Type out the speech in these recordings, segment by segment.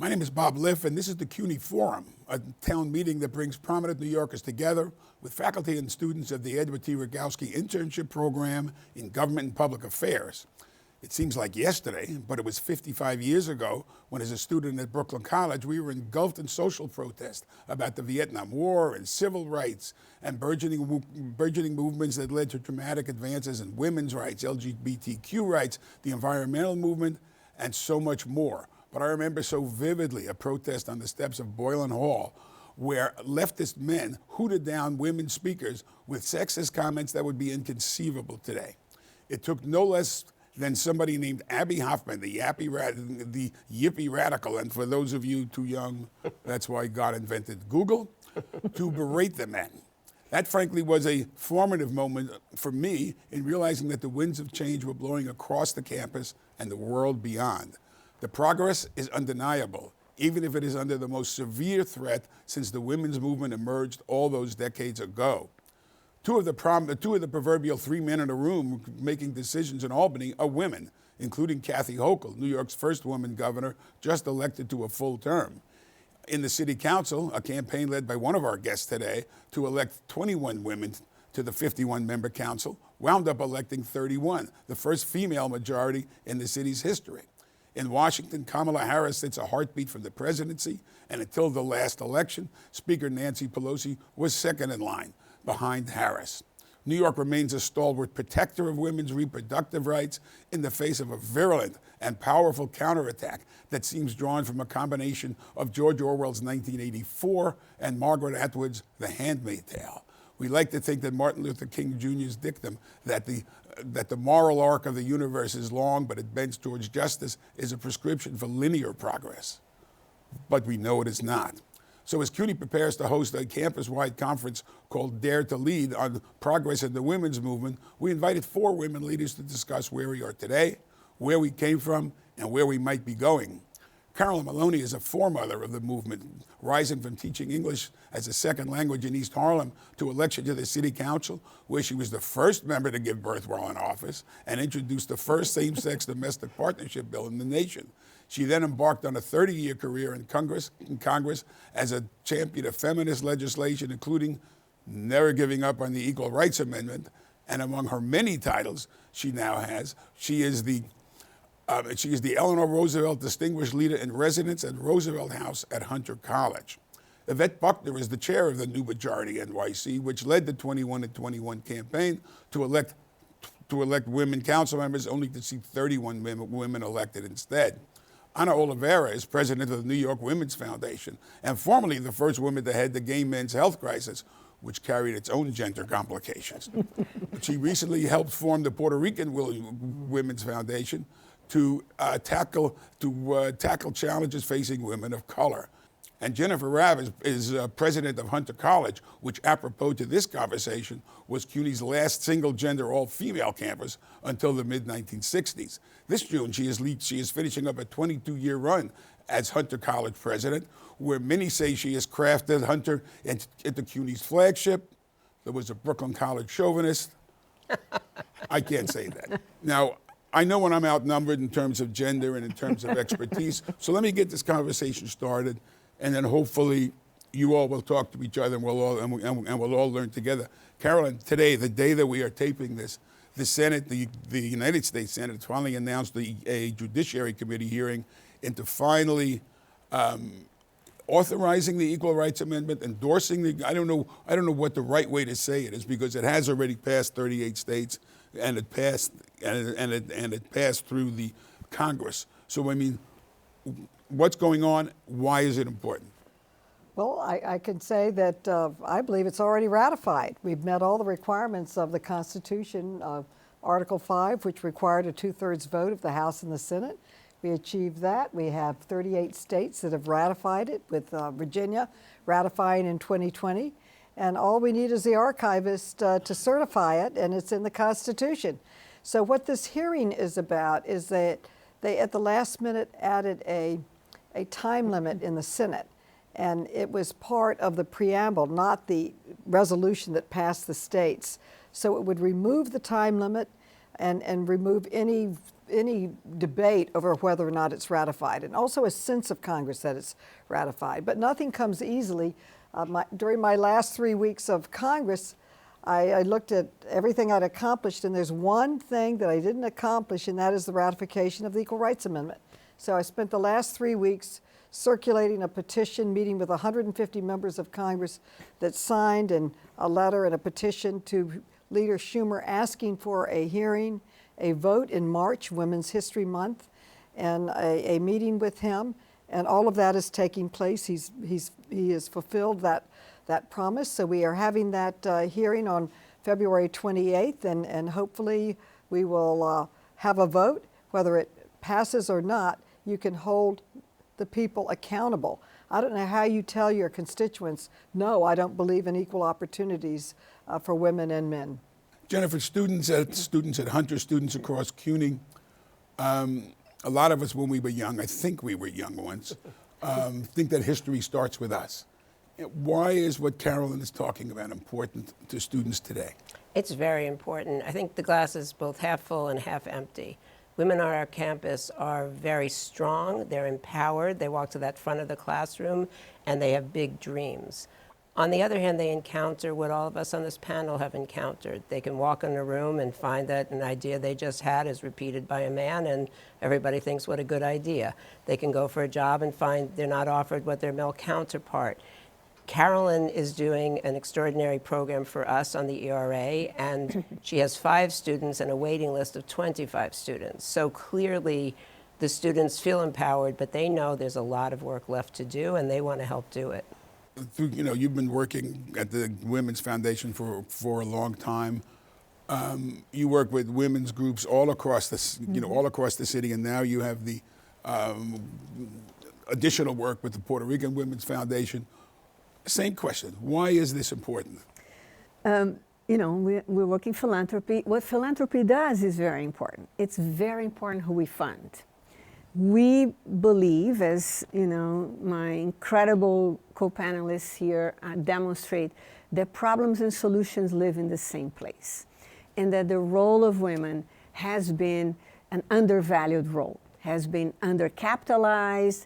My name is Bob Liff, and this is the CUNY Forum, a town meeting that brings prominent New Yorkers together with faculty and students of the Edward T. Rogowski Internship Program in Government and Public Affairs. It seems like yesterday, but it was 55 years ago when, as a student at Brooklyn College, we were engulfed in social protest about the Vietnam War and civil rights and burgeoning movements that led to dramatic advances in women's rights, LGBTQ rights, the environmental movement, and so much more. But I remember so vividly a protest on the steps of Boylan Hall where leftist men hooted down women speakers with sexist comments that would be inconceivable today. It took no less than somebody named Abby Hoffman, the yippie radical, and for those of you too young, that's why God invented Google, to berate the men. That, frankly, was a formative moment for me in realizing that the winds of change were blowing across the campus and the world beyond. The progress is undeniable, even if it is under the most severe threat since the women's movement emerged all those decades ago. Two of the proverbial three men in a room making decisions in Albany are women, including Kathy Hochul, New York's first woman governor, just elected to a full term. In the city council, a campaign led by one of our guests today to elect 21 women to the 51-member council wound up electing 31, the first female majority in the city's history. In Washington, Kamala Harris sits a heartbeat from the presidency, and until the last election, Speaker Nancy Pelosi was second in line behind Harris. New York remains a stalwart protector of women's reproductive rights in the face of a virulent and powerful counterattack that seems drawn from a combination of George Orwell's 1984 and Margaret Atwood's The Handmaid's Tale. We like to think that Martin Luther King Jr.'s dictum that the moral arc of the universe is long, but it bends towards justice is a prescription for linear progress. But we know it is not. So as CUNY prepares to host a campus-wide conference called Dare to Lead on progress in the women's movement, we invited 4 women leaders to discuss where we are today, where we came from, and where we might be going. Carolyn Maloney is a foremother of the movement, rising from teaching English as a second language in East Harlem to election to the city council, where she was the first member to give birth while in office and introduced the first same-sex domestic partnership bill in the nation. She then embarked on a 30-year career in Congress as a champion of feminist legislation, including never giving up on the Equal Rights Amendment. And among her many titles she now has, she is the Eleanor Roosevelt Distinguished Leader in Residence at Roosevelt House at Hunter College. Yvette Buckner is the chair of the New Majority NYC, which led the 21 and 21 campaign to elect women council members, only to see 31 women elected instead. Ana Oliveira is president of the New York Women's Foundation and formerly the first woman to head the gay men's health crisis, which carried its own gender complications. She recently helped form the Puerto Rican Women's Foundation to tackle challenges facing women of color. And Jennifer Rabb is president of Hunter College, which, apropos to this conversation, was CUNY's last single-gender, all-female campus until the mid-1960s. This June, she is finishing up a 22-year run as Hunter College president, where many say she has crafted Hunter into CUNY's flagship. There was a Brooklyn College chauvinist. I can't say that. Now, I know when I'm outnumbered in terms of gender and in terms of expertise, so let me get this conversation started, and then hopefully you all will talk to each other and we'll all learn together. Carolyn, today, the day that we are taping this, the Senate, the United States Senate, finally announced a Judiciary Committee hearing into finally authorizing the Equal Rights Amendment, endorsing I don't know what the right way to say it is, because it has already passed 38 states and it passed through the Congress. So I mean, what's going on? Why is it important? Well, I can say that I believe it's already ratified. We've met all the requirements of the Constitution, Article 5, which required a 2/3 vote of the House and the Senate. We achieved that. We have 38 states that have ratified it, with Virginia ratifying in 2020. And all we need is the archivist to certify it, and it's in the Constitution. So what this hearing is about is that they, at the last minute, added a time limit in the Senate. And it was part of the preamble, not the resolution that passed the states. So it would remove the time limit and remove any any debate over whether or not it's ratified, and also a sense of Congress that it's ratified. But nothing comes easily. During my last 3 weeks of Congress, I looked at everything I'd accomplished, and there's one thing that I didn't accomplish, and that is the ratification of the Equal Rights Amendment. So I spent the last 3 weeks circulating a petition, meeting with 150 members of Congress that signed a letter and a petition to Leader Schumer asking for a hearing, a vote in March, Women's History Month, and a meeting with him. And all of that is taking place. He has fulfilled that promise. So we are having that hearing on February 28th, and hopefully we will have a vote. Whether it passes or not, you can hold the people accountable. I don't know how you tell your constituents, no, I don't believe in equal opportunities for women and men. Jennifer, students at Hunter, students across CUNY, a lot of us when we were young, I think we were young once, think that history starts with us. Why is what Carolyn is talking about important to students today? It's very important. I think the glass is both half full and half empty. Women on our campus are very strong, they're empowered, they walk to that front of the classroom, and they have big dreams. On the other hand, they encounter what all of us on this panel have encountered. They can walk in a room and find that an idea they just had is repeated by a man, and everybody thinks what a good idea. They can go for a job and find they're not offered what their male counterpart. Carolyn is doing an extraordinary program for us on the ERA, and she has 5 students and a waiting list of 25 students. So clearly, the students feel empowered, but they know there's a lot of work left to do, and they want to help do it. You've been working at the Women's Foundation for a long time. You work with women's groups all across the city, and now you have the additional work with the Puerto Rican Women's Foundation. Same question. Why is this important? We're working philanthropy. What philanthropy does is very important. It's very important who we fund. We believe, as my incredible co-panelists here demonstrate, that problems and solutions live in the same place, and that the role of women has been an undervalued role, has been undercapitalized,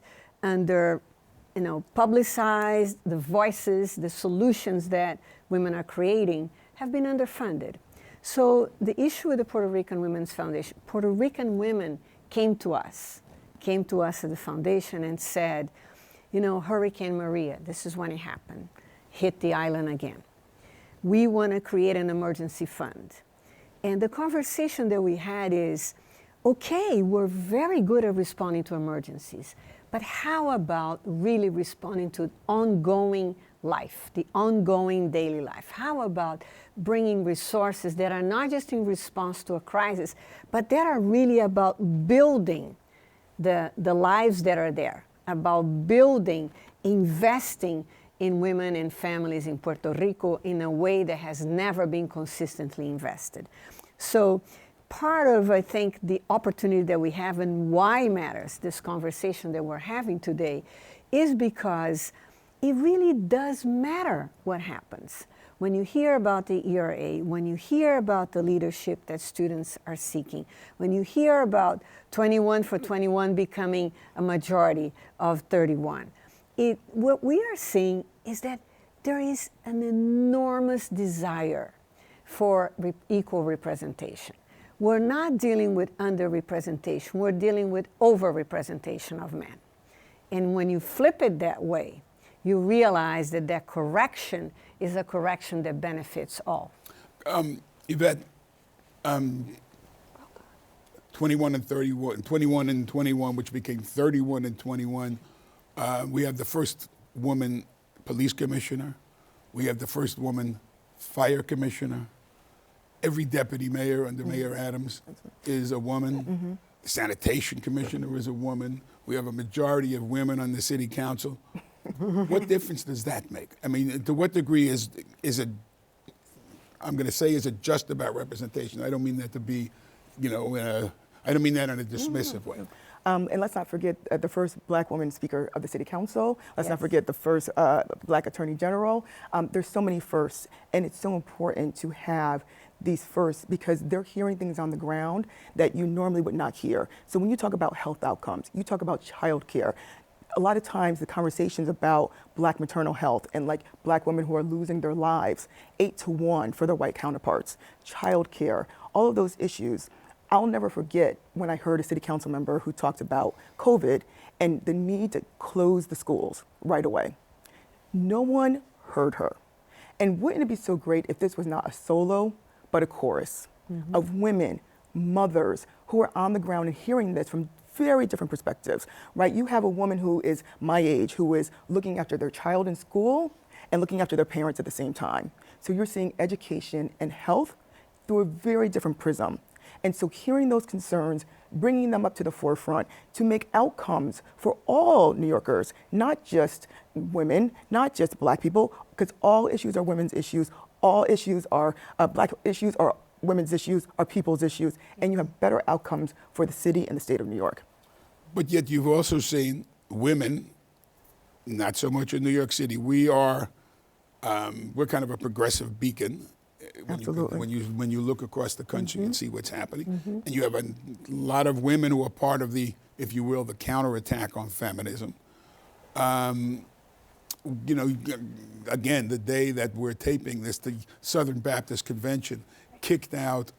publicized. The voices, the solutions that women are creating have been underfunded. So the issue with the Puerto Rican Women's Foundation, Puerto Rican women came to us at the foundation and said, Hurricane Maria, this is when it happened, hit the island again. We want to create an emergency fund. And the conversation that we had is, okay, we're very good at responding to emergencies, but how about really responding to ongoing life, the ongoing daily life? How about bringing resources that are not just in response to a crisis, but that are really about building the lives that are there, about building, investing in women and families in Puerto Rico in a way that has never been consistently invested. So part of, I think, the opportunity that we have and why matters, this conversation that we're having today, is because it really does matter what happens. When you hear about the ERA, when you hear about the leadership that students are seeking, when you hear about 21 for 21 becoming a majority of 31, what we are seeing is that there is an enormous desire for equal representation. We're not dealing with underrepresentation, we're dealing with overrepresentation of men. And when you flip it that way, you realize that correction is a correction that benefits all. Yvette, 21 and 31, 21 and 21, which became 31 and 21. We have the first woman police commissioner. We have the first woman fire commissioner. Every deputy mayor under Mayor Adams is a woman. The sanitation commissioner is a woman. We have a majority of women on the city council. What difference does that make? I mean, to what degree is it, I'm going to say, is it just about representation? I don't mean that to be, I don't mean that in a dismissive way. And let's not forget the first Black woman speaker of the City Council. Let's not Yes. forget the first Black Attorney General. There's so many firsts, and it's so important to have these firsts because they're hearing things on the ground that you normally would not hear. So when you talk about health outcomes, you talk about childcare, a lot of times the conversations about Black maternal health and like Black women who are losing their lives 8-1 for their white counterparts, childcare, all of those issues. I'll never forget when I heard a city council member who talked about COVID and the need to close the schools right away. No one heard her. And wouldn't it be so great if this was not a solo, but a chorus of women, mothers who are on the ground and hearing this from very different perspectives, right? You have a woman who is my age, who is looking after their child in school and looking after their parents at the same time. So you're seeing education and health through a very different prism. And so hearing those concerns, bringing them up to the forefront to make outcomes for all New Yorkers, not just women, not just Black people, because all issues are women's issues, all issues are Black issues, are women's issues, are people's issues, and you have better outcomes for the city and the state of New York. But yet you've also seen women, not so much in New York City. We're kind of a progressive beacon. Absolutely. When you look across the country and see what's happening, and you have a lot of women who are part of the, if you will, the counterattack on feminism. You know, again, the day that we're taping this, the Southern Baptist Convention kicked out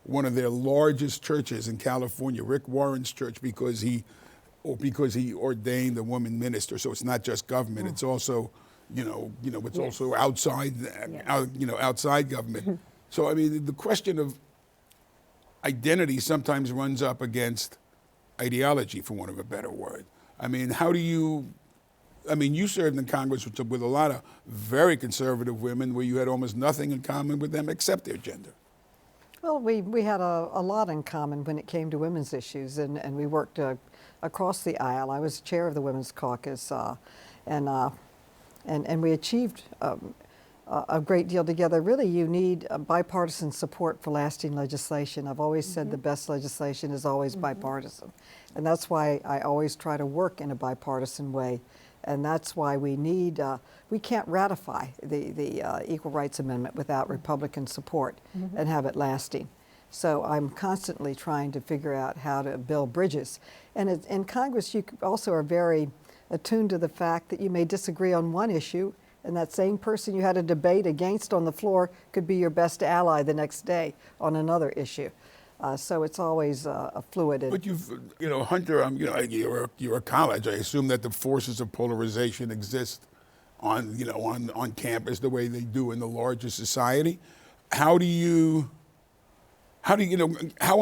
one of their largest churches in California, Rick Warren's church, because he ordained a woman minister. So it's not just government; it's also, it's also outside, outside government. So I mean, the question of identity sometimes runs up against ideology, for want of a better word. I mean, how do you? I mean, you served in Congress with a lot of very conservative women where you had almost nothing in common with them except their gender. Well, we had a lot in common when it came to women's issues, and we worked across the aisle. I was chair of the Women's Caucus, and we achieved a great deal together. Really, you need bipartisan support for lasting legislation. I've always said the best legislation is always bipartisan, and that's why I always try to work in a bipartisan way. And that's why we need, we can't ratify the Equal Rights Amendment without Republican support and have it lasting. So I'm constantly trying to figure out how to build bridges. And in Congress, you also are very attuned to the fact that you may disagree on one issue, and that same person you had a debate against on the floor could be your best ally the next day on another issue. So it's always a fluid. But Hunter, you're a college. I assume that the forces of polarization exist on campus the way they do in the larger society. How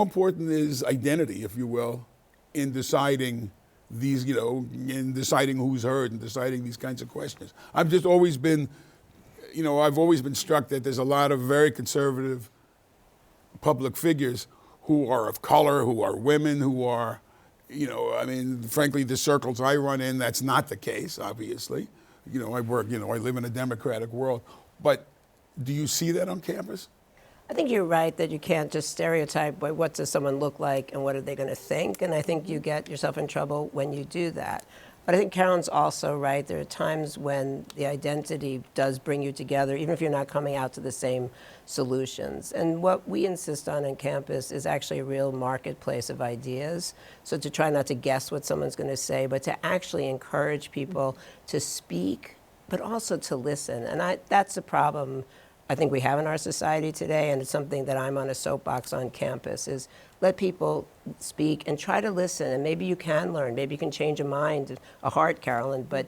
important is identity, if you will, in deciding these, in deciding who's heard and deciding these kinds of questions? I've just always been, I've always been struck that there's a lot of very conservative public figures who are of color, who are women, who are, frankly, the circles I run in, that's not the case, obviously. I live in a democratic world. But do you see that on campus? I think you're right that you can't just stereotype what does someone look like and what are they going to think, and I think you get yourself in trouble when you do that. But I think Carolyn's also right. There are times when the identity does bring you together, even if you're not coming out to the same solutions. And what we insist on campus is actually a real marketplace of ideas. So to try not to guess what someone's going to say, but to actually encourage people to speak, but also to listen. And that's a problem I think we have in our society today, and it's something that I'm on a soapbox on campus, is let people speak and try to listen, and maybe you can learn, maybe you can change a mind, a heart, Carolyn, but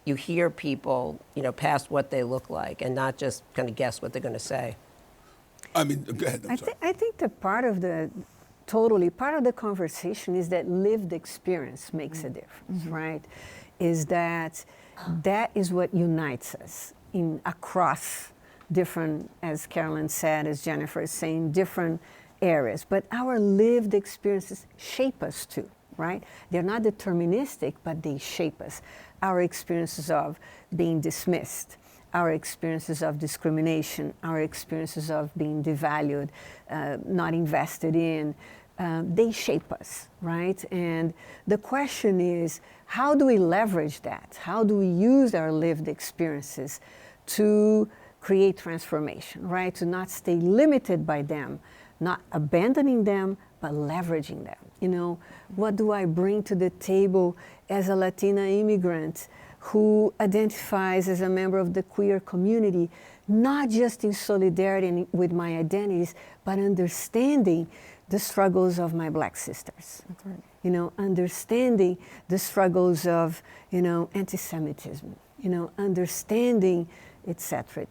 you hear people, past what they look like and not just kind of guess what they're going to say. I mean, go ahead. I think that part of the conversation is that lived experience makes a difference, right? Is that is what unites us across different, as Carolyn said, as Jennifer is saying, different areas. But our lived experiences shape us too, right? They're not deterministic, but they shape us. Our experiences of being dismissed, our experiences of discrimination, our experiences of being devalued, not invested in, they shape us, right? And the question is, how do we leverage that? How do we use our lived experiences to create transformation, right? To not stay limited by them, not abandoning them, but leveraging them. You know, what do I bring to the table as a Latina immigrant who identifies as a member of the queer community, not just in solidarity with my identities, but understanding the struggles of my Black sisters. That's right. You know, understanding the struggles of, you know, anti-Semitism, you know, understanding, et cetera,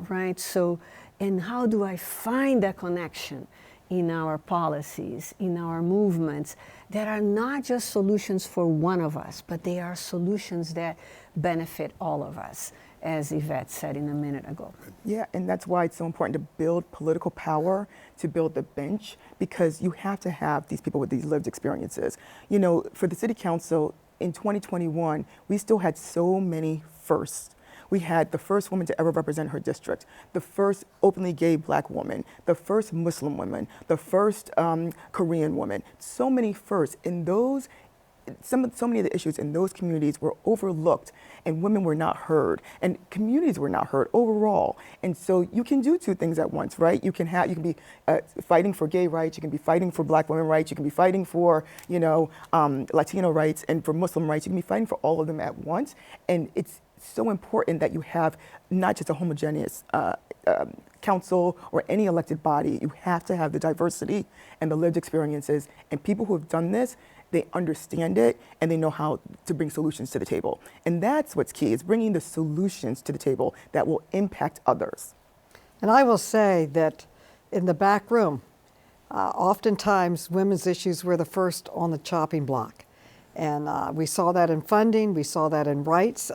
right? So, and how do I find that connection in our policies, in our movements, that are not just solutions for one of us, but they are solutions that benefit all of us, as Yvette said in a minute ago. Yeah, and that's why it's so important to build political power, to build the bench, because you have to have these people with these lived experiences. You know, for the City Council in 2021, we still had so many firsts. We had the first woman to ever represent her district, the first openly gay Black woman, the first Muslim woman, the first Korean woman. So many firsts. In those, so many of the issues in those communities were overlooked, and women were not heard, and communities were not heard overall. And so you can do two things at once, right? You can be fighting for gay rights, you can be fighting for Black women rights, you can be fighting for, you know, Latino rights, and for Muslim rights. You can be fighting for all of them at once. And it's so important that you have not just a homogeneous council or any elected body. You have to have the diversity and the lived experiences, and people who have done this, they understand it and they know how to bring solutions to the table. And that's what's key, is bringing the solutions to the table that will impact others. And I will say that in the back room, oftentimes women's issues were the first on the chopping block. And we saw that in funding, we saw that in rights,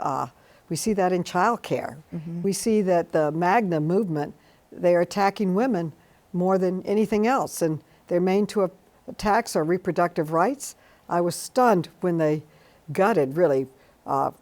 we see that in childcare. Mm-hmm. We see that the MAGNA movement, they are attacking women more than anything else. And their main two attacks are reproductive rights. I was stunned when they gutted, really,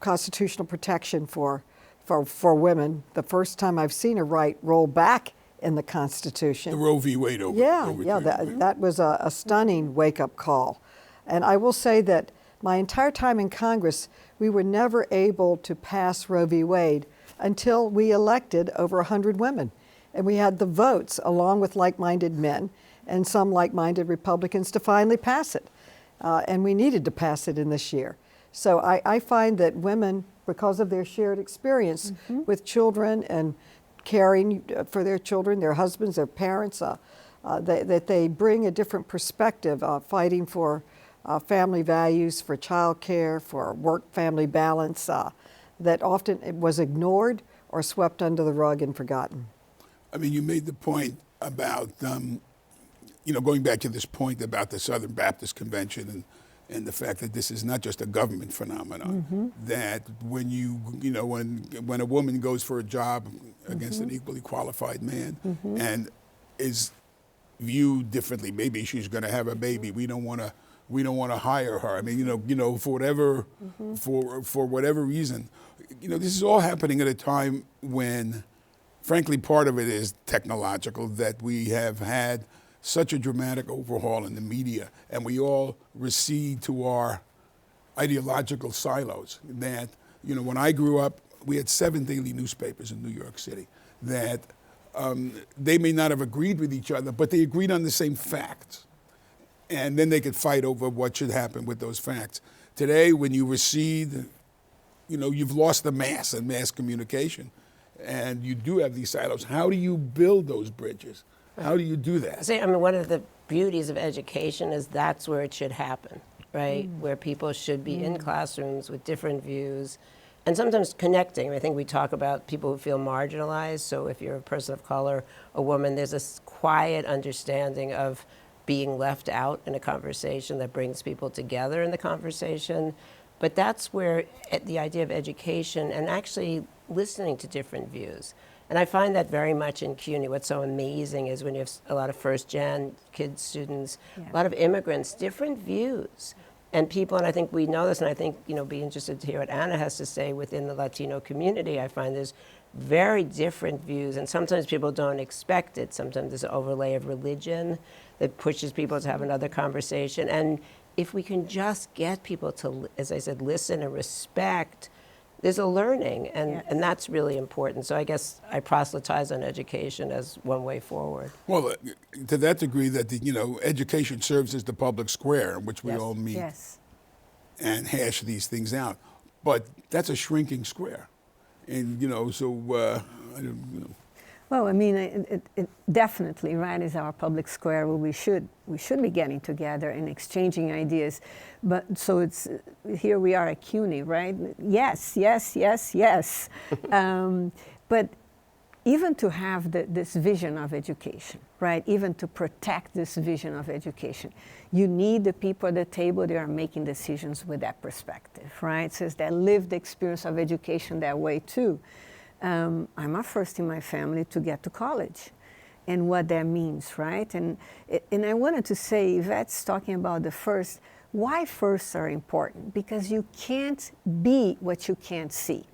constitutional protection for women. The first time I've seen a right roll back in the Constitution. The Roe v. Wade over. That was a stunning wake-up call. And I will say that my entire time in Congress, we were never able to pass Roe v. Wade until we elected over 100 women. And we had the votes, along with like-minded men and some like-minded Republicans, to finally pass it. And we needed to pass it in this year. So I find that women, because of their shared experience mm-hmm. with children and caring for their children, their husbands, their parents, that they bring a different perspective, fighting for family values, for child care, for work-family balance, that often it was ignored or swept under the rug and forgotten. I mean, you made the point about, going back to this point about the Southern Baptist Convention and the fact that this is not just a government phenomenon, mm-hmm. that when when a woman goes for a job against mm-hmm. an equally qualified man mm-hmm. and is viewed differently, maybe she's going to have a baby, we don't want to hire her. I mean, for whatever mm-hmm. for whatever reason, this is all happening at a time when, frankly, part of it is technological, that we have had such a dramatic overhaul in the media, and we all recede to our ideological silos. That, when I grew up, we had 7 daily newspapers in New York City. That they may not have agreed with each other, but they agreed on the same facts. And then they could fight over what should happen with those facts. Today, when you recede, you've lost the mass and mass communication, and you do have these silos. How do you build those bridges? How do you do that? One of the beauties of education is that's where it should happen, right? Where people should be in classrooms with different views and sometimes connecting. I think we talk about people who feel marginalized. So if you're a person of color, a woman, there's a quiet understanding of being left out in a conversation that brings people together in the conversation. But that's where the idea of education and actually listening to different views. And I find that very much in CUNY. What's so amazing is when you have a lot of first-gen kids, students, a lot of immigrants, different views. And people, and I think we know this, and I think, be interested to hear what Anna has to say within the Latino community. I find there's very different views, and sometimes people don't expect it. Sometimes there's an overlay of religion that pushes people to have another conversation. And if we can just get people to, as I said, listen and respect, there's a learning, and that's really important. So I guess I proselytize on education as one way forward. Well, to that degree that, education serves as the public square in which we all meet Yes. and hash these things out. But that's a shrinking square. And, I don't. Well, I mean, it definitely, right, is our public square where we should be getting together and exchanging ideas. But so it's, here we are at CUNY, right? Yes, yes, yes, yes. But even to have this vision of education, right? Even to protect this vision of education, you need the people at the table that are making decisions with that perspective, right? So it's that lived experience of education that way too. I'm a first in my family to get to college and what that means, right? And I wanted to say, Yvette's talking about the first, why firsts are important? Because you can't be what you can't see,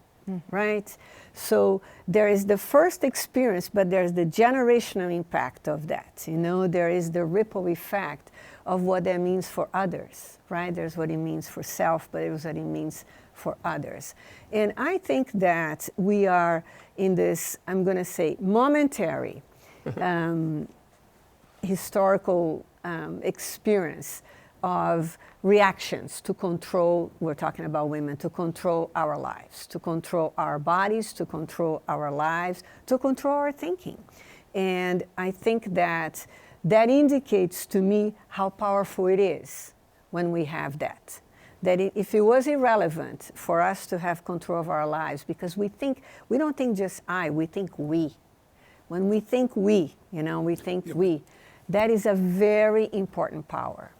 right? So there is the first experience, but there's the generational impact of that. There is the ripple effect of what that means for others, right? There's what it means for self, but there's what it means for others. And I think that we are in this, I'm going to say, momentary historical experience of reactions to control, we're talking about women, to control our lives, to control our bodies, to control our lives, to control our thinking. And I think that indicates to me how powerful it is when we have that. That if it was irrelevant for us to have control of our lives, because we don't think just I, we think we. When we think we, we think we. That is a very important power.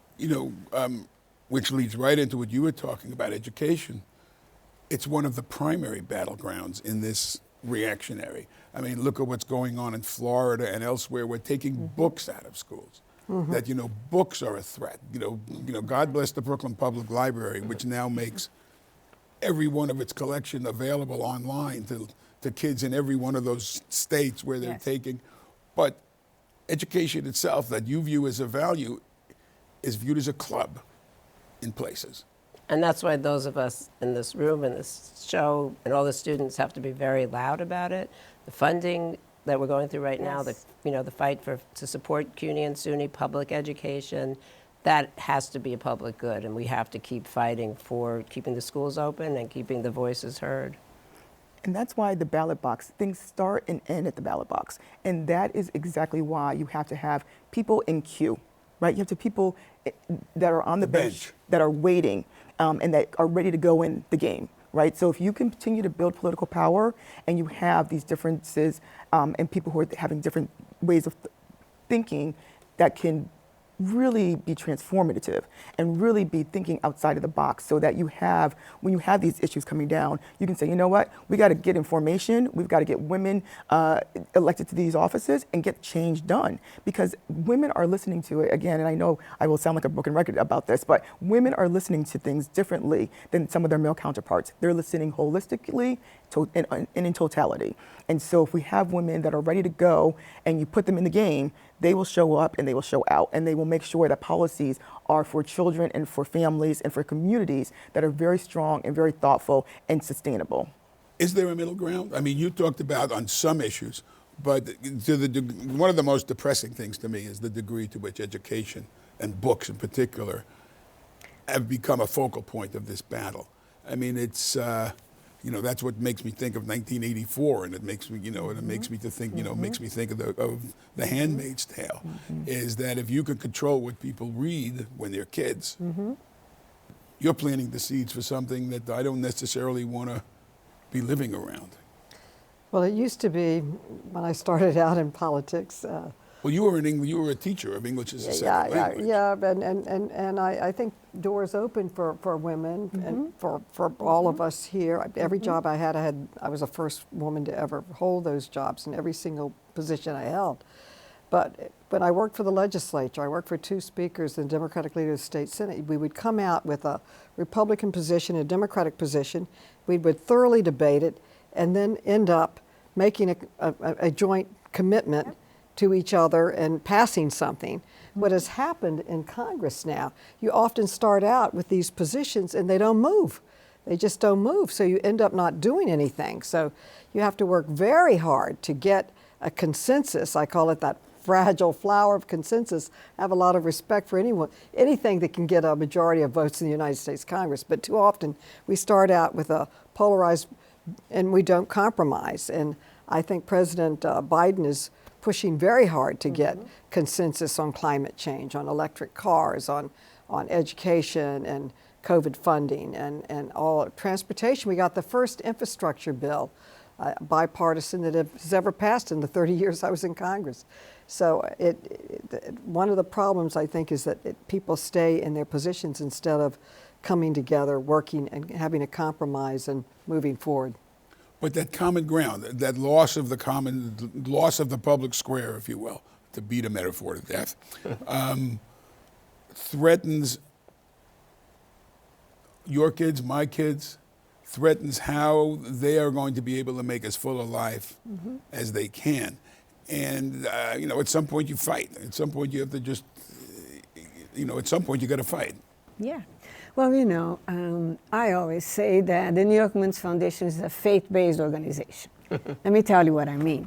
Which leads right into what you were talking about, education. It's one of the primary battlegrounds in this reactionary. I mean, look at what's going on in Florida and elsewhere. We're taking books out of schools. That, books are a threat. God bless the Brooklyn Public Library, which now makes every one of its collection available online to kids in every one of those states where they're taking. But education itself, that you view as a value, is viewed as a club in places. And that's why those of us in this room and this show and all the students have to be very loud about it. The funding that we're going through right now, the fight to support CUNY and SUNY public education, that has to be a public good, and we have to keep fighting for keeping the schools open and keeping the voices heard. And that's why the ballot box, things start and end at the ballot box. And that is exactly why you have to have people in queue, right? You have to people that are on the bench that are waiting and that are ready to go in the game, right? So if you continue to build political power and you have these differences and people who are having different ways of thinking that can really be transformative and really be thinking outside of the box, so that you have, when you have these issues coming down, you can say, you know what, we got to get information, we've got to get women elected to these offices and get change done, because women are listening to it again. And I know I will sound like a broken record about this, but women are listening to things differently than some of their male counterparts. They're listening holistically and in totality. And so if we have women that are ready to go and you put them in the game, they will show up and they will show out, and they will make sure that policies are for children and for families and for communities that are very strong and very thoughtful and sustainable. Is there a middle ground? I mean, you talked about on some issues, but one of the most depressing things to me is the degree to which education and books in particular have become a focal point of this battle. I mean, it's that's what makes me think of 1984, and it makes me, and it makes me to think, makes me think of the Handmaid's Tale, is that if you could control what people read when they're kids, you're planting the seeds for something that I don't necessarily want to be living around. Well, it used to be when I started out in politics. Well, you were a teacher of English as a second language. Yeah, and I think doors open for women and for all of us here. Every job I had, I was the first woman to ever hold those jobs in every single position I held. But when I worked for the legislature, I worked for 2 speakers and Democratic leader of the state Senate. We would come out with a Republican position, a Democratic position. We would thoroughly debate it and then end up making a joint commitment to each other and passing something. What has happened in Congress now, you often start out with these positions and they don't move. They just don't move, so you end up not doing anything. So you have to work very hard to get a consensus. I call it that fragile flower of consensus. I have a lot of respect for anything that can get a majority of votes in the United States Congress, but too often we start out with a polarized and we don't compromise. And I think President Biden is pushing very hard to get consensus on climate change, on electric cars, on education and COVID funding and all transportation. We got the first infrastructure bill, bipartisan, that has ever passed in the 30 years I was in Congress. So one of the problems, I think, is that people stay in their positions instead of coming together, working and having a compromise and moving forward. But that common ground, that loss of the public square, if you will, to beat a metaphor to death, threatens your kids, my kids, threatens how they are going to be able to make as full a life as they can. And, at some point you fight. At some point you have to just, at some point you got to fight. Yeah. Well, I always say that the New York Women's Foundation is a faith-based organization. Let me tell you what I mean.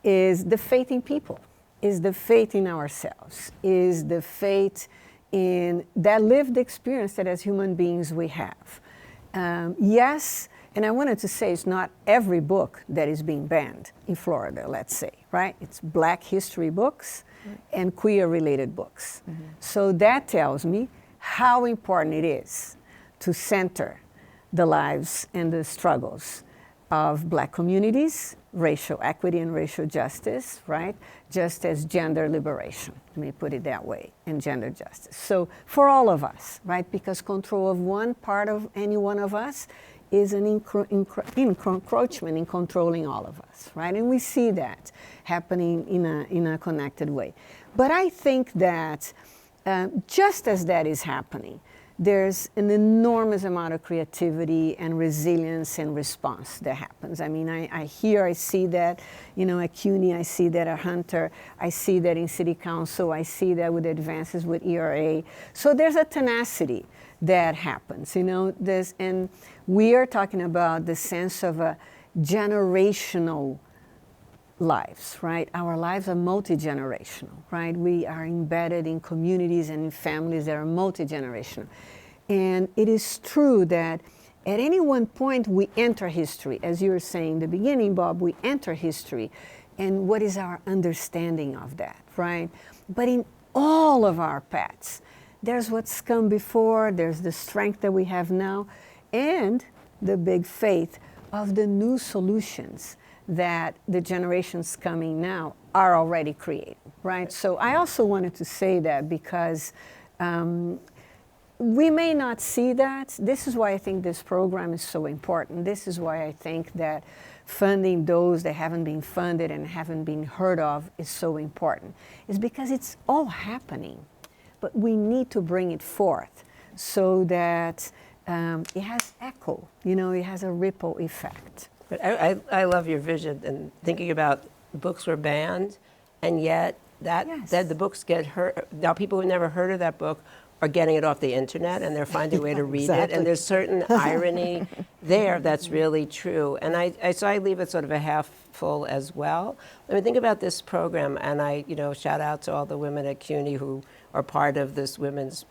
Is the faith in people, is the faith in ourselves, is the faith in that lived experience that as human beings we have. Yes, and I wanted to say it's not every book that is being banned in Florida, let's say, right? It's Black history books and queer-related books. So that tells me how important it is to center the lives and the struggles of Black communities, racial equity and racial justice, right? Just as gender liberation, let me put it that way, and gender justice. So for all of us, right? Because control of one part of any one of us is an encroachment in controlling all of us, right? And we see that happening in a connected way. But I think that just as that is happening, there's an enormous amount of creativity and resilience and response that happens. I mean, I see that, at CUNY, I see that at Hunter, I see that in City Council, I see that with advances with ERA. So there's a tenacity that happens, and we are talking about the sense of a generational lives, right? Our lives are multi-generational, right? We are embedded in communities and in families that are multi-generational. And it is true that at any one point we enter history. As you were saying in the beginning, Bob, we enter history. And what is our understanding of that, right? But in all of our paths, there's what's come before, there's the strength that we have now, and the big faith of the new solutions that the generations coming now are already creating, right? So I also wanted to say that because we may not see that. This is why I think this program is so important. This is why I think that funding those that haven't been funded and haven't been heard of is so important. It's because it's all happening, but we need to bring it forth so that it has echo, it has a ripple effect. But I love your vision and thinking about books were banned, and yet that the books get heard. Now people who never heard of that book are getting it off the internet, and they're finding a way to read it. And there's certain irony there that's really true. And so I leave it sort of a half full as well. I mean, think about this program, and I shout out to all the women at CUNY who are part of this women's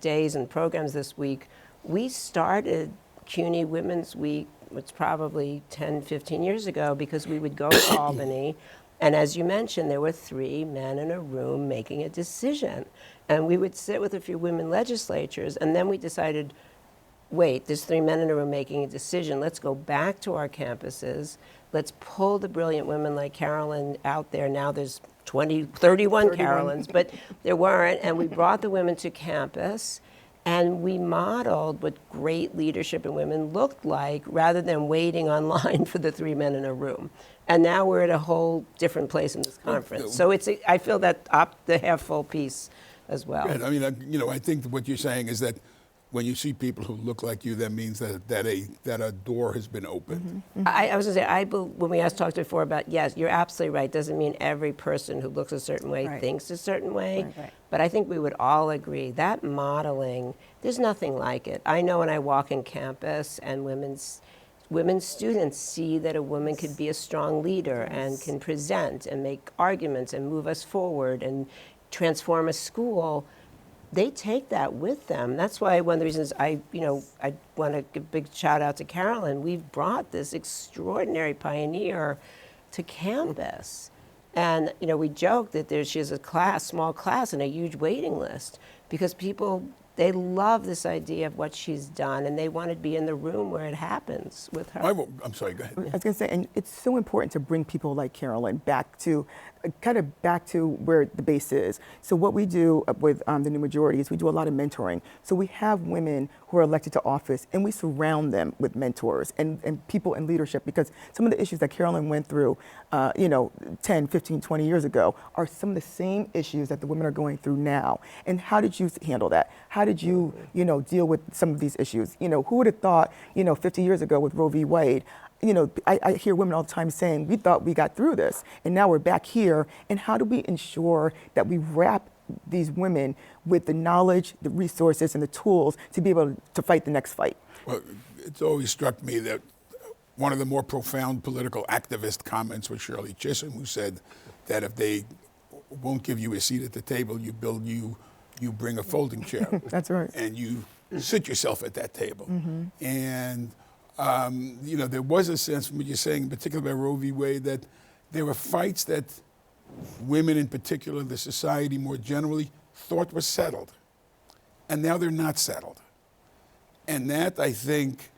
days and programs this week. We started CUNY Women's Week, it's probably 10, 15 years ago, because we would go to Albany, and as you mentioned, there were 3 men in a room making a decision. And we would sit with a few women legislatures, and then we decided, wait, there's 3 men in a room making a decision. Let's go back to our campuses. Let's pull the brilliant women like Carolyn out there. Now there's 31 Carolyns, but there weren't. And we brought the women to campus, and we modeled what great leadership in women looked like rather than waiting online for the 3 men in a room. And now we're at a whole different place in this conference. So I feel that the half full piece as well. Right. I mean, I think what you're saying is that when you see people who look like you, that means that a door has been opened. I was going to say, when we talked before about, yes, you're absolutely right. Doesn't mean every person who looks a certain way Right. thinks a certain way. Right. But I think we would all agree that modeling, there's nothing like it. I know when I walk in campus and women students see that a woman could be a strong leader and can present and make arguments and move us forward and transform a school, they take that with them. That's why one of the reasons I want to give a big shout out to Carolyn. We've brought this extraordinary pioneer to campus. And we joke that she has a small class and a huge waiting list because people, they love this idea of what she's done and they want to be in the room where it happens with her. I'm sorry, go ahead. I was going to say, and it's so important to bring people like Carolyn back to where the base is. So what we do with the New Majority is we do a lot of mentoring. So we have women who are elected to office and we surround them with mentors and people in leadership, because some of the issues that Carolyn went through 10, 15, 20 years ago are some of the same issues that the women are going through now. And how did you handle that? How did you, deal with some of these issues? Who would have thought, 50 years ago with Roe v. Wade, I hear women all the time saying, we thought we got through this, and now we're back here. And how do we ensure that we wrap these women with the knowledge, the resources, and the tools to be able to fight the next fight? Well, it's always struck me that one of the more profound political activist comments was Shirley Chisolm, who said that if they won't give you a seat at the table, you bring a folding chair. That's right. And you sit yourself at that table. And there was a sense from what you're saying, particularly by Roe v. Wade, that there were fights that women in particular, the society more generally, thought were settled. And now they're not settled. And that, I think,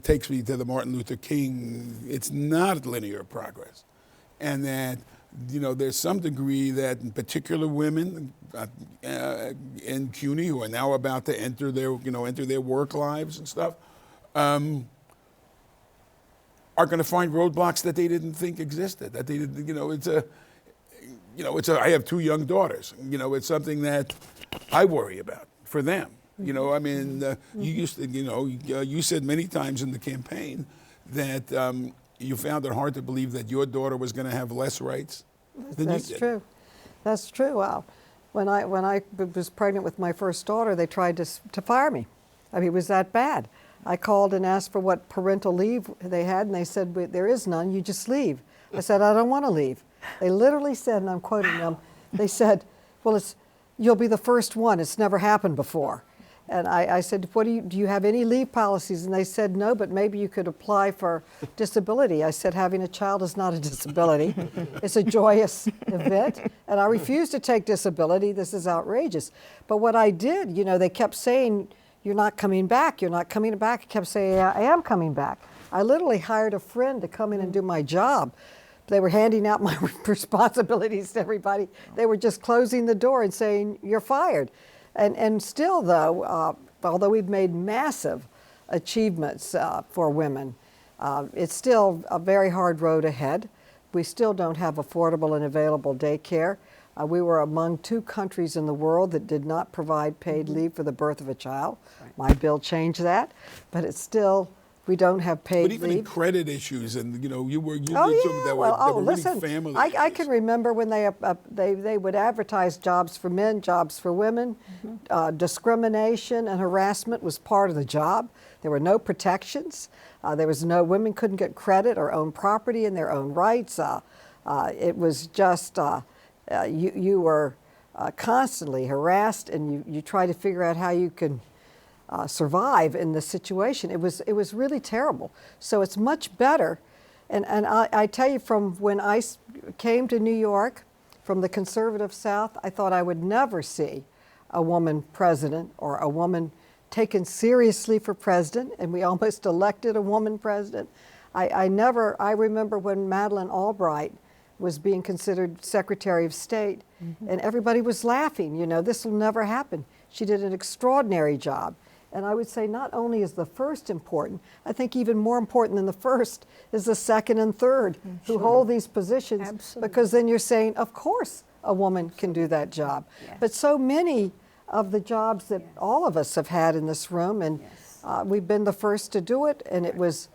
takes me to the Martin Luther King, it's not linear progress. And that, there's some degree that in particular women in CUNY who are now about to enter their work lives and stuff, are going to find roadblocks that they didn't think existed. That they didn't, I have 2 young daughters. It's something that I worry about for them. You used to, you said many times in the campaign that you found it hard to believe that your daughter was going to have less rights than you did. That's true. That's true. Wow. When I was pregnant with my first daughter, they tried to fire me. I mean, it was that bad. I called and asked for what parental leave they had, and they said, there is none, you just leave. I said, I don't want to leave. They literally said, and I'm quoting them, they said, well, you'll be the first one. It's never happened before. And I said, do you have any leave policies? And they said, no, but maybe you could apply for disability. I said, having a child is not a disability. It's a joyous event. And I refused to take disability. This is outrageous. But what I did, they kept saying, you're not coming back. You're not coming back. I kept saying, I am coming back. I literally hired a friend to come in and do my job. They were handing out my responsibilities to everybody. They were just closing the door and saying, you're fired. And still, though, although we've made massive achievements for women, it's still a very hard road ahead. We still don't have affordable and available daycare. We were among 2 countries in the world that did not provide paid leave for the birth of a child. Right. My bill changed that, but it's still, we don't have paid leave. But even in credit issues, and you did yeah. something that were listen, really family I issues. can remember when they would advertise jobs for men, jobs for women. Discrimination and harassment was part of the job. There were no protections. Women couldn't get credit or own property in their own rights. It was just, you were constantly harassed, and you try to figure out how you can survive in this situation. It was really terrible. So it's much better. And I tell you, from when I came to New York from the conservative South, I thought I would never see a woman president or a woman taken seriously for president, and we almost elected a woman president. I remember when Madeleine Albright was being considered Secretary of State, and everybody was laughing, this will never happen. She did an extraordinary job. And I would say not only is the first important, I think even more important than the first is the second and third who hold these positions. Absolutely. Because then you're saying, of course, a woman can do that job. Yes. But so many of the jobs that all of us have had in this room, and we've been the first to do it. And it was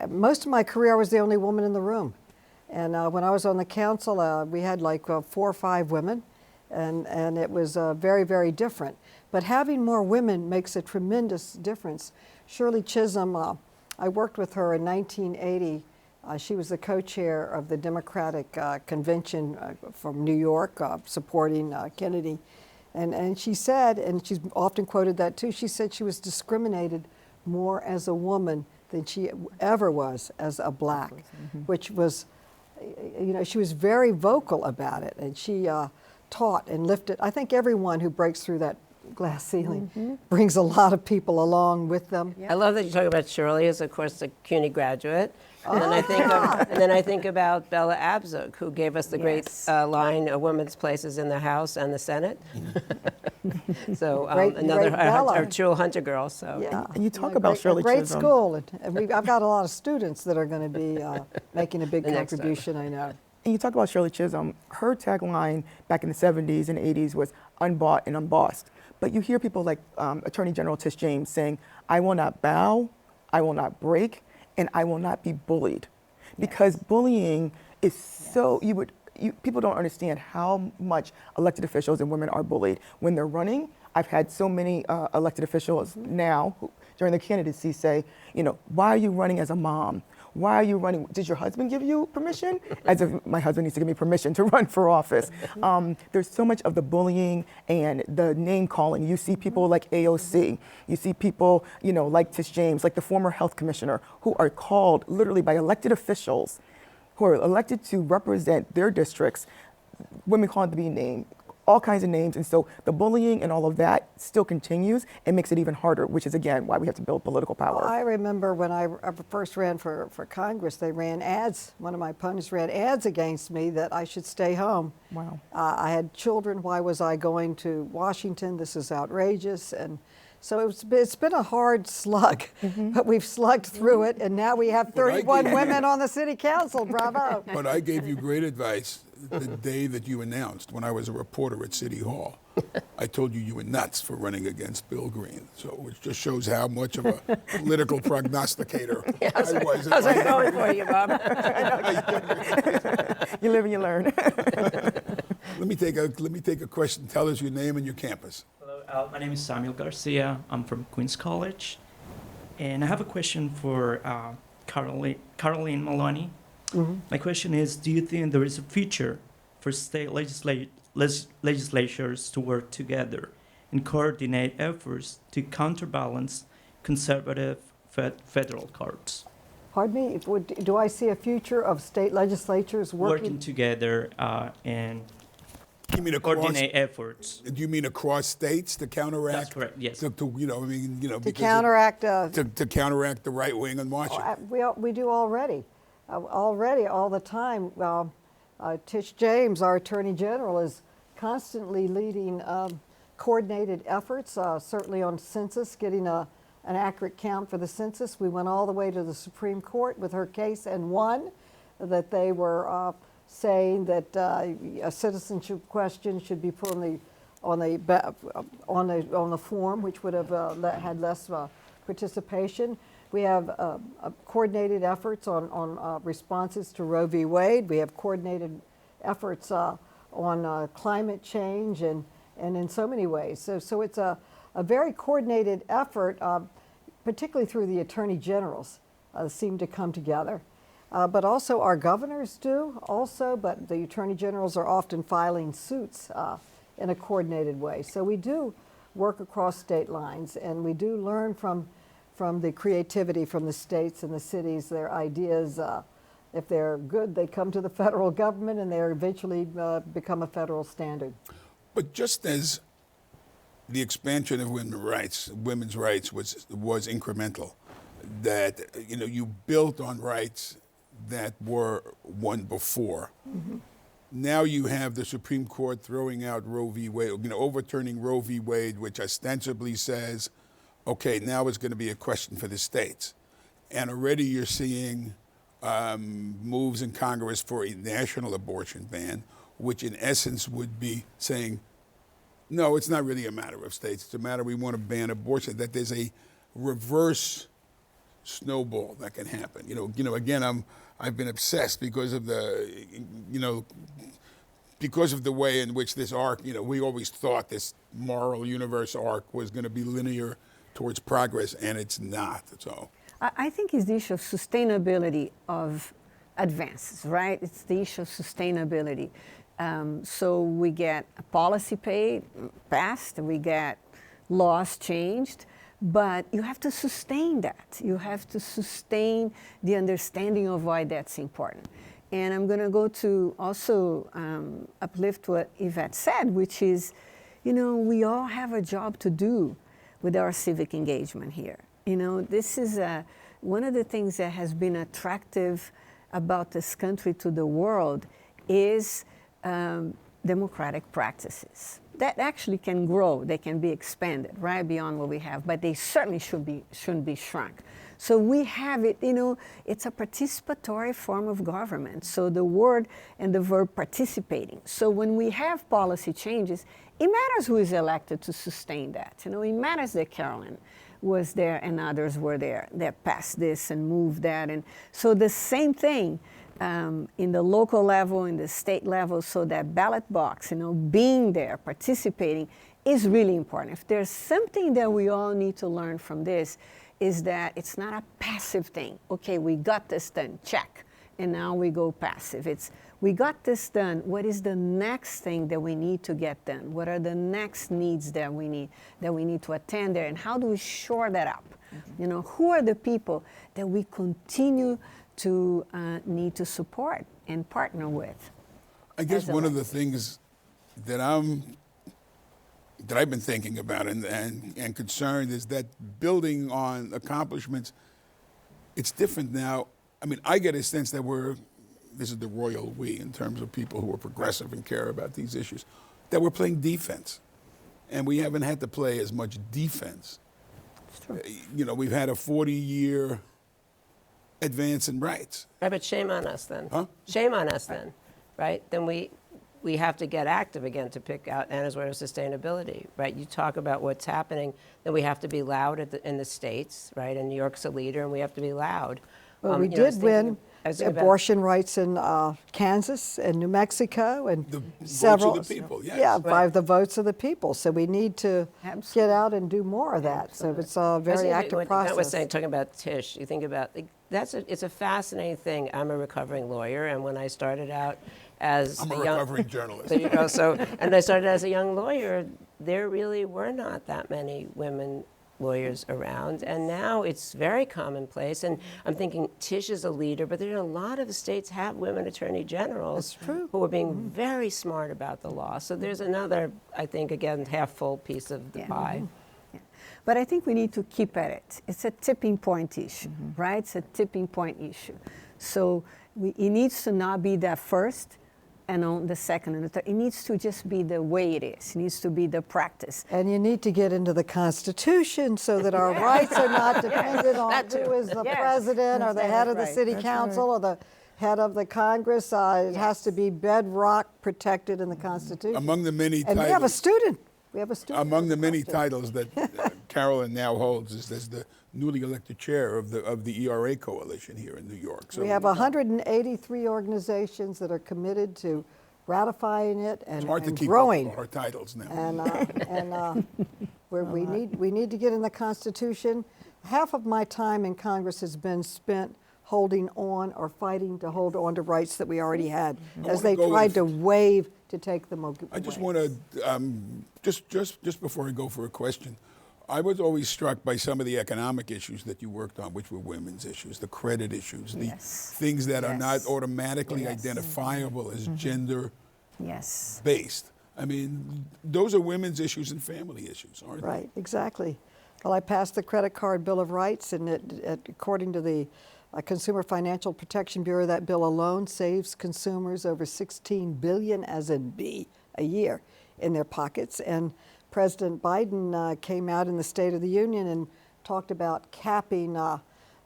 most of my career I was the only woman in the room, and when I was on the council, we had like 4 or 5 women, and it was very, very different. But having more women makes a tremendous difference. Shirley Chisolm, I worked with her in 1980. She was the co-chair of the Democratic Convention from New York, supporting Kennedy. And she said, and she's often quoted that too, she said she was discriminated more as a woman than she ever was as a black, which was, you know, she was very vocal about it. And she taught and lifted. I think everyone who breaks through that glass ceiling brings a lot of people along with them. I love that you talk about Shirley as, of course, a CUNY graduate. And then I think about Bella Abzug, who gave us the great line, "A woman's place is in the House and the Senate." So another Bella. a true Hunter girl. So Yeah. And you talk about Shirley great Chisolm. school, and I've got a lot of students that are going to be making a big The next contribution, I know. And you talk about Shirley Chisolm. Her tagline back in the 70s and 80s was unbought and unbossed. But you hear people like Attorney General Tish James saying, "I will not bow, I will not break, and I will not be bullied." Because bullying is so, people don't understand how much elected officials and women are bullied. When they're running, I've had so many elected officials now during their candidacy say, you know, "Why are you running as a mom? Why are you running? Did your husband give you permission?" As if my husband needs to give me permission to run for office. There's so much of the bullying and the name calling. You see people like AOC. You see people, you know, like Tish James, like the former health commissioner, who are called literally by elected officials who are elected to represent their districts. Women called to be named, all kinds of names. And so the bullying and all of that still continues and makes it even harder, which is, again, why we have to build political power. I remember when I first ran for Congress, they ran ads. One of my opponents ran ads against me that I should stay home. Wow. I had children. Why was I going to Washington? This is outrageous. And so it's been a hard slug, but we've slugged through it, and now we have 31 women on the city council. Bravo. But I gave you great advice the day that you announced when I was a reporter at City Hall. I told you were nuts for running against Bill Green. So it just shows how much of a political prognosticator I was. how's that going for you, Bob? You live and you learn. Let me take a question. Tell us your name and your campus. Hello, my name is Samuel Garcia. I'm from Queens College. And I have a question for Carolyn Maloney. My question is, do you think there is a future for state legislatures to work together and coordinate efforts to counterbalance conservative federal courts? Pardon me, do I see a future of state legislatures Working together and You mean coordinate efforts. Do you mean across states to counteract? That's correct, yes. To to because counteract? to counteract the right wing in Washington. We do already. Already, all the time. Tish James, our Attorney General, is constantly leading coordinated efforts, certainly on census, getting an accurate count for the census. We went all the way to the Supreme Court with her case and won, that they were saying that a citizenship question should be put on the form, which would have had less participation. We have coordinated efforts on responses to Roe v. Wade. We have coordinated efforts on climate change and in so many ways. So it's a very coordinated effort, particularly through the attorney generals seem to come together. But also our governors do also, but the attorney generals are often filing suits in a coordinated way. So we do work across state lines, and we do learn from the creativity from the states and the cities, their ideas. If they're good, they come to the federal government, and they eventually become a federal standard. But just as the expansion of women's rights was incremental, that you built on rights that were won before. Now you have the Supreme Court throwing out Roe v. Wade, overturning Roe v. Wade, which ostensibly says, okay, now it's going to be a question for the states. And already you're seeing moves in Congress for a national abortion ban, which in essence would be saying No, it's not really a matter of states. It's a matter we want to ban abortion. That there's a reverse snowball that can happen. Again, I've been obsessed because of because of the way in which this arc. We always thought this moral universe arc was going to be linear towards progress, and it's not. So I think it's the issue of sustainability of advances, right? It's the issue of sustainability. So we get a policy passed, we get laws changed, but you have to sustain that. You have to sustain the understanding of why that's important. And I'm going to go to also uplift what Yvette said, which is, we all have a job to do with our civic engagement here. This is one of the things that has been attractive about this country to the world is democratic practices that actually can grow, they can be expanded right beyond what we have, but they certainly shouldn't be shrunk. So we have it, it's a participatory form of government. So the word and the verb participating. So when we have policy changes, it matters who is elected to sustain that. It matters that Carolyn was there and others were there that passed this and moved that. And so the same thing in the local level, in the state level, so that ballot box, being there, participating is really important. If there's something that we all need to learn from this, is that it's not a passive thing. Okay, we got this done, check, and now we go passive. It's, we got this done, what is the next thing that we need to get done? What are the next needs that we need to attend there, and how do we shore that up? Mm-hmm. Who are the people that we continue to need to support and partner with? I guess one of the things that I've been thinking about and concerned is that building on accomplishments, it's different now. I mean, I get a sense that this is the royal we in terms of people who are progressive and care about these issues, that we're playing defense. And we haven't had to play as much defense. It's true. We've had a 40-year advance in rights. Right, but shame on us then. Huh? Shame on us then, right? Then we have to get active again to pick out Anna's word of sustainability, right? You talk about what's happening, then we have to be loud in the states, right? And New York's a leader, and we have to be loud. Well, we did win abortion rights in Kansas and New Mexico and The several. votes of the people, yes. Yeah, Right. by the votes of the people. So we need to Absolutely. get out and do more of that. So it's a very active What process. Matt was saying, talking about Tish, you think about, it's a fascinating thing. I'm a recovering lawyer, and when I started out as I'm a young, recovering journalist. there you go. So, and I started as a young lawyer, there really were not that many women lawyers around, and now it's very commonplace. And I'm thinking Tish is a leader, but there are a lot of the states have women attorney generals who are being very smart about the law. So there's another, I think, again, half full piece of the pie. Yeah. But I think we need to keep at it. It's a tipping point issue, right? It's a tipping point issue. So it needs to not be that first and on the second and the third. It needs to just be the way it is. It needs to be the practice. And you need to get into the Constitution so that our rights are not dependent on who is the president or the head of the city council or the head of the Congress. It has to be bedrock protected in the Constitution. Among the many And titles, we have a student. We have a student. among the many titles that Carolyn now holds is as the newly elected chair of the ERA coalition here in New York. So We have 183 organizations that are committed to ratifying it and, it's hard to and keep growing. up with our titles now. And we need to get in the Constitution. Half of my time in Congress has been spent holding on or fighting to hold on to rights that we already had, as they tried to waive to take them away. I just want to, just before I go for a question, I was always struck by some of the economic issues that you worked on, which were women's issues, the credit issues, the things that are not automatically identifiable as gender based. I mean, those are women's issues and family issues, aren't they? Right, exactly. Well, I passed the credit card Bill of Rights, and according to the Consumer Financial Protection Bureau, that bill alone saves consumers over $16 billion, as in B, a year in their pockets. And President Biden came out in the State of the Union and talked about capping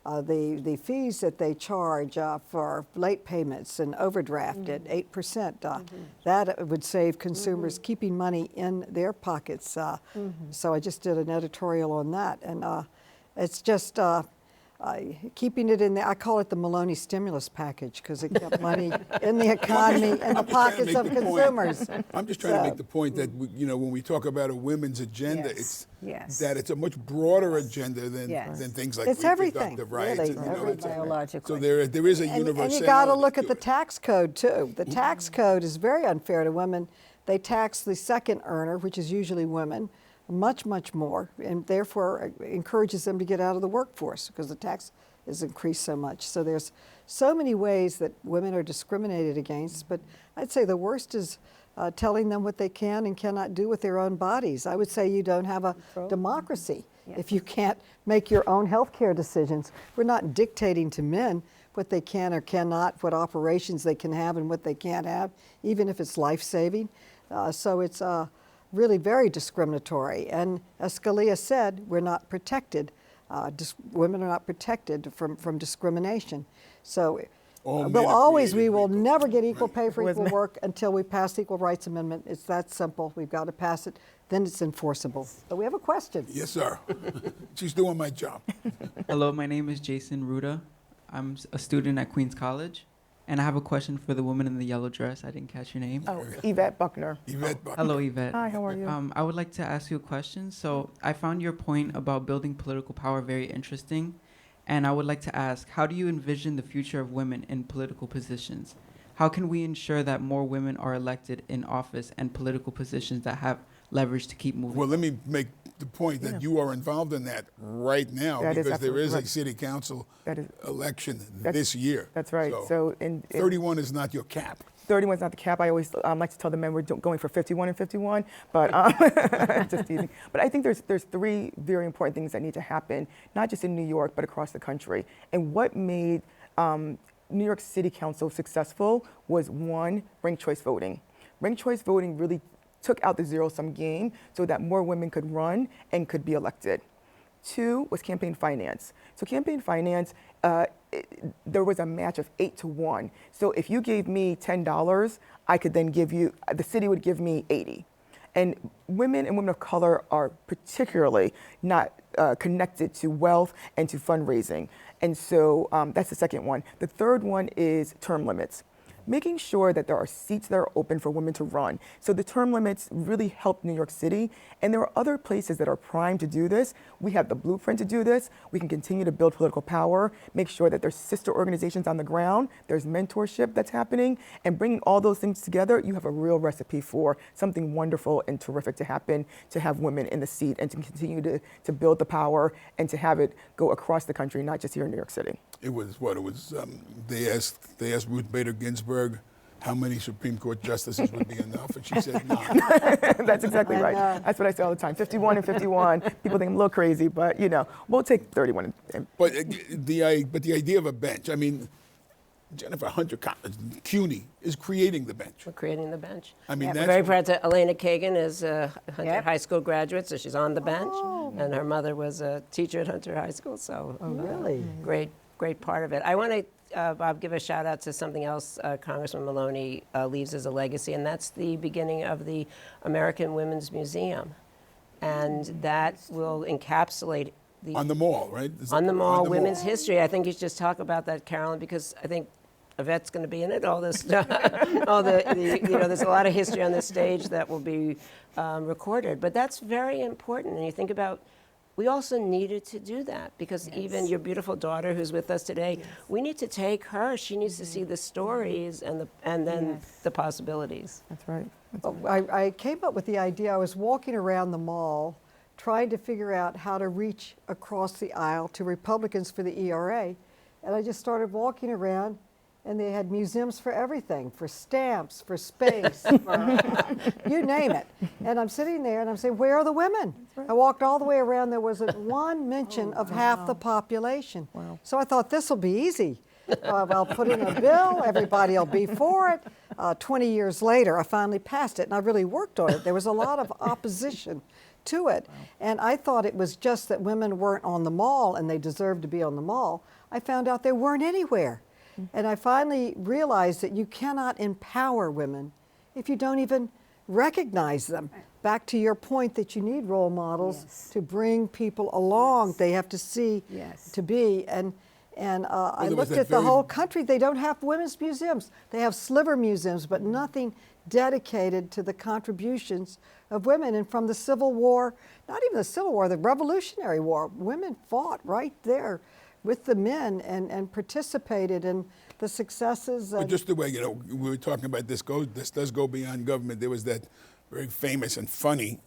The fees that they charge for late payments and overdraft at 8%, that would save consumers keeping money in their pockets. So I just did an editorial on that, and it's just keeping it in there. I call it the Maloney stimulus package because it kept money in the economy and the pockets of consumers. I'm just trying to make the point that when we talk about a women's agenda, Yes. it's that it's a much broader agenda than Yes. than things like It's everything, reproductive rights. really, and, everything. Biologically. So there is a And universality. you got to look at to the it. tax code too. The tax code is very unfair to women. They tax the second earner, which is usually women, much, much more, and therefore encourages them to get out of the workforce because the tax is increased so much. So there's so many ways that women are discriminated against, but I'd say the worst is telling them what they can and cannot do with their own bodies. I would say you don't have a democracy if you can't make your own health care decisions. We're not dictating to men what they can or cannot, what operations they can have and what they can't have, even if it's life-saving. So it's really very discriminatory. And as Scalia said, we're not protected. Women are not protected from discrimination. So All men we'll are always, created we will equal. never get equal pay for With equal men. work until we pass the Equal Rights Amendment. It's that simple. We've got to pass it. Then it's enforceable. So we have a question. Yes, sir. She's doing my job. Hello, my name is Jason Ruda. I'm a student at Queens College, and I have a question for the woman in the yellow dress. I didn't catch your name. Oh, Yvette Buckner. Yvette Buck. Hello, Yvette. Hi, how are you? I would like to ask you a question. So I found your point about building political power very interesting, and I would like to ask, how do you envision the future of women in political positions? How can we ensure that more women are elected in office and political positions that have leverage to keep moving? Well, let me make the point that you are involved in that right now That is because there is absolutely a right. city council That is- election That's- this year. That's right. So in 31 is not your cap. 31 is not the cap. I always like to tell the men we're going for 51 and 51, but just teasing. But I think there's three very important things that need to happen, not just in New York, but across the country. And what made New York City Council successful was, one, ranked choice voting. Ranked choice voting really took out the zero-sum game so that more women could run and could be elected. Two was campaign finance. So campaign finance, there was a match of 8-1. So if you gave me $10, I could then give you, the city would give me 80. And women of color are particularly not connected to wealth and to fundraising. And so that's the second one. The third one is term limits. Making sure that there are seats that are open for women to run. So the term limits really helped New York City, and there are other places that are primed to do this. We have the blueprint to do this. We can continue to build political power, make sure that there's sister organizations on the ground, there's mentorship that's happening, and bringing all those things together, you have a real recipe for something wonderful and terrific to happen, to have women in the seat and to continue to build the power and to have it go across the country, not just here in New York City. It was what? It was, they asked Ruth Bader Ginsburg how many Supreme Court justices would be enough, and she said none. That's exactly right. That's what I say all the time. 51 and 51. People think I'm a little crazy, but we'll take 31. But the idea of a bench, I mean, Jennifer Hunter, CUNY is creating the bench. We're creating the bench. I mean, We're that's very what- proud to, Elena Kagan is a Hunter Yep. High School graduate, so she's on the bench. And her mother was a teacher at Hunter High School, so Really? great part of it. I want to, Bob, give a shout out to something else Congressman Maloney leaves as a legacy, and that's the beginning of the American Women's Museum. And that will encapsulate the on the mall, right? Is on it- the mall, women's history. I think you should just talk about that, Carolyn, because I think Yvette's going to be in it. All this, there's a lot of history on this stage that will be recorded. But that's very important. And you think about, we also needed to do that because even your beautiful daughter, who's with us today, we need to take her. She needs to see the stories and then the possibilities. That's right. I came up with the idea. I was walking around the mall trying to figure out how to reach across the aisle to Republicans for the ERA. And I just started walking around, and they had museums for everything, for stamps, for space, for you name it. And I'm sitting there, and I'm saying, where are the women? I walked all the way around. There wasn't one mention of half the population. Wow. So I thought, this will be easy. I'll put in a bill, everybody will be for it. 20 years later, I finally passed it, and I really worked on it. There was a lot of opposition to it. And I thought it was just that women weren't on the mall and they deserved to be on the mall. I found out they weren't anywhere. And I finally realized that you cannot empower women if you don't even recognize them. Back to your point that you need role models Yes. to bring people along. They have to see Yes. to be. And I there was looked that at the very- whole country. They don't have women's museums. They have sliver museums, but nothing dedicated to the contributions of women. And from the Civil War, not even the Civil War, the Revolutionary War, women fought right there with the men and participated in the successes. But And just the way, we were talking about this does go beyond government. There was that very famous and funny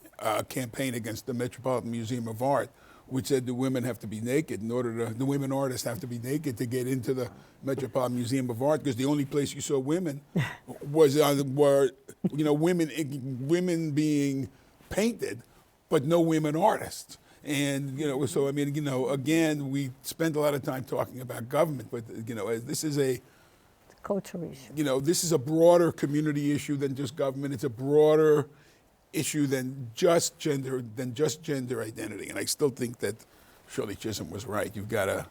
campaign against the Metropolitan Museum of Art, which said the women have to be naked the women artists have to be naked to get into the Metropolitan Museum of Art, because the only place you saw women were women being painted, but no women artists. And so I mean, again, we spend a lot of time talking about government, but this is a Cultural issue. this is a broader community issue than just government. It's a broader issue than just gender identity. And I still think that Shirley Chisolm was right. You've got to,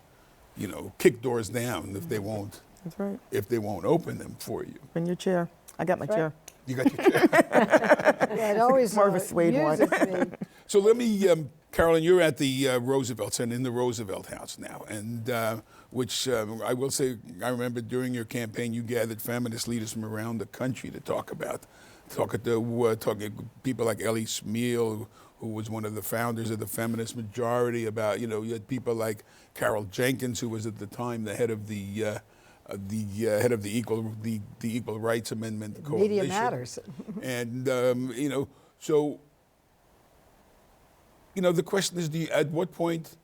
kick doors down if they won't. That's right. If they won't open them for you. Bring your chair. I got my chair. You got your chair. yeah, it always More of a suede one. amuses me. So let me, Carolyn, you're at the Roosevelt's and in the Roosevelt House now, and which I will say, I remember during your campaign, you gathered feminist leaders from around the country to talk talking people like Ellie Smeal, who was one of the founders of the feminist majority. About you had people like Carol Jenkins, who was at the time the head of the Equal Rights Amendment Coalition. Media matters. And so the question is, at what point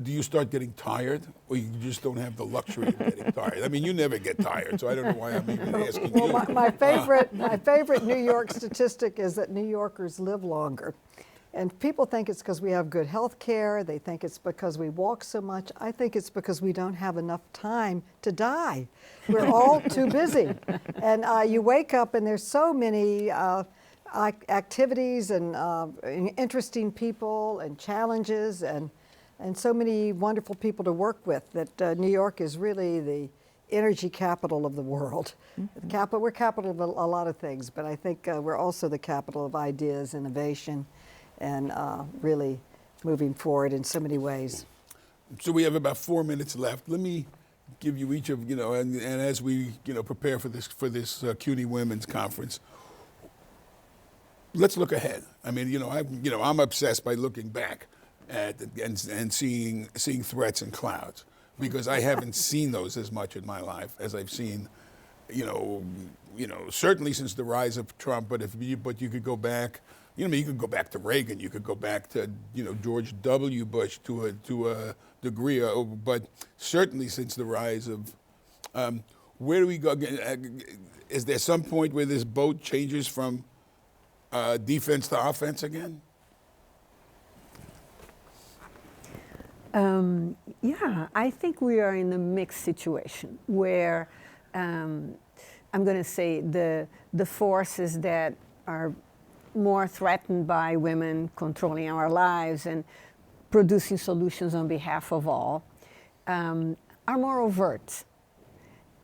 do you start getting tired, or you just don't have the luxury of getting tired? I mean, you never get tired, so I don't know why I'm even asking you. Well, my favorite New York statistic is that New Yorkers live longer. And people think it's because we have good health care. They think it's because we walk so much. I think it's because we don't have enough time to die. We're all too busy. And you wake up and there's so many activities and interesting people and challenges and so many wonderful people to work with that New York is really the energy capital of the world. We're capital of a lot of things, but I think we're also the capital of ideas, innovation, and really moving forward in so many ways. So we have about 4 minutes left. Let me give you each of, and as we, prepare for this CUNY Women's Conference, let's look ahead. I mean, I'm obsessed by looking back at and seeing threats and clouds, because I haven't seen those as much in my life as I've seen, certainly since the rise of Trump. But you could go back, you could go back to Reagan, you could go back to George W. Bush to a degree, but certainly since the rise of, where do we go? Is there some point where this boat changes from defense to offense again? Yeah, I think we are in a mixed situation where I'm going to say the forces that are more threatened by women controlling our lives and producing solutions on behalf of all are more overt.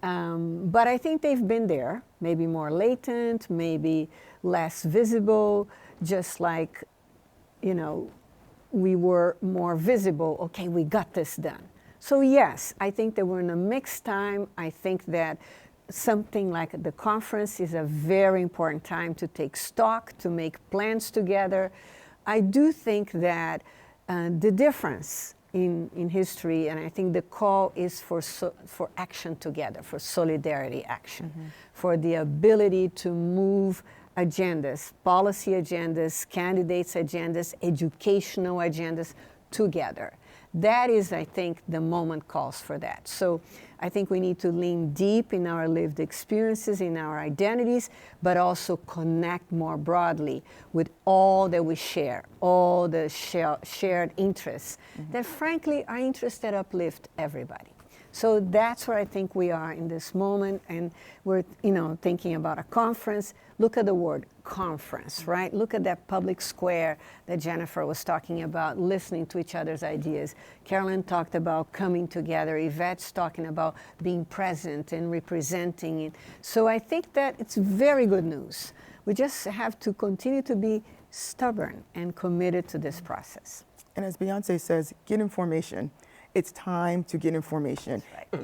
But I think they've been there, maybe more latent, maybe less visible, just like, we were more visible. Okay, we got this done. So yes, I think that we're in a mixed time. I think that something like the conference is a very important time to take stock, to make plans together. I do think that the difference in history, and I think the call is for action together, for solidarity action, for the ability to move agendas, policy agendas, candidates' agendas, educational agendas together. That is, I think, the moment calls for that. So I think we need to lean deep in our lived experiences, in our identities, but also connect more broadly with all that we share, all the shared interests that frankly are interests that uplift everybody. So that's where I think we are in this moment, and we're thinking about a conference. Look at the word conference, right? Look at that public square that Jennifer was talking about, listening to each other's ideas. Carolyn talked about coming together. Yvette's talking about being present and representing it. So I think that it's very good news. We just have to continue to be stubborn and committed to this process. And as Beyonce says, get information. It's time to get information.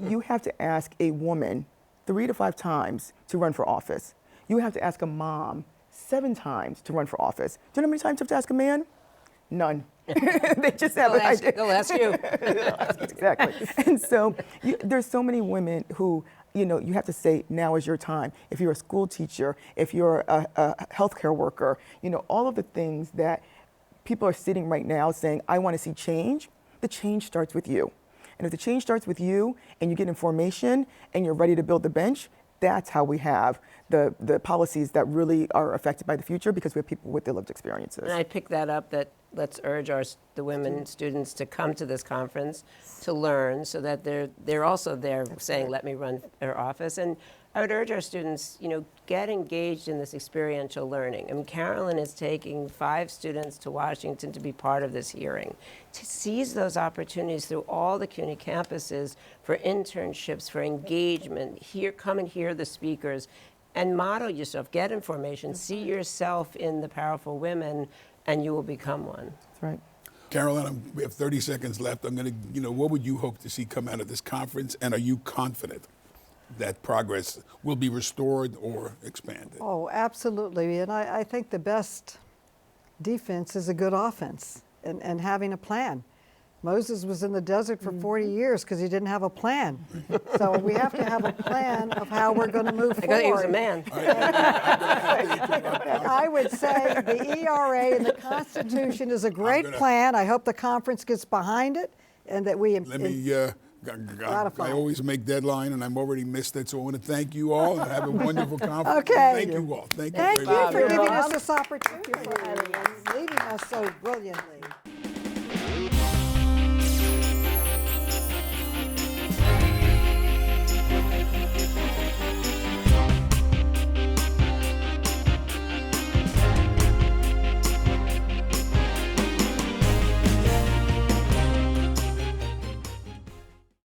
You have to ask a woman 3 to 5 times to run for office. You have to ask a mom 7 times to run for office. Do you know how many times you have to ask a man? None. They just have an idea. They'll ask you. Exactly. And so there's so many women who, you have to say, now is your time. If you're a school teacher, if you're a healthcare worker, all of the things that people are sitting right now saying, I want to see change, the change starts with you. And if the change starts with you and you get information and you're ready to build the bench, that's how we have the policies that really are affected by the future, because we have people with their lived experiences. And I picked that up, that let's urge the women students to come to this conference to learn, so that they're also there saying, let me run for office. And I would urge our students, get engaged in this experiential learning. I mean, Carolyn is taking 5 students to Washington to be part of this hearing. To seize those opportunities through all the CUNY campuses for internships, for engagement, come and hear the speakers, and model yourself, get information, see yourself in the powerful women, and you will become one. That's right. Carolyn, we have 30 seconds left. I'm going to, what would you hope to see come out of this conference, and are you confident that progress will be restored or expanded? Oh, absolutely. And I think the best defense is a good offense, and having a plan. Moses was in the desert for 40 years because he didn't have a plan. So we have to have a plan of how we're going to move forward. I thought he was a man. I would say the ERA and the Constitution is a great plan. I hope the conference gets behind it, and that we... Let me... I always make deadline, and I'm already missed it, so I want to thank you all and have a wonderful conference. Okay. Thank you all. Thank you Thank very you much. for giving us this opportunity and leading us so brilliantly.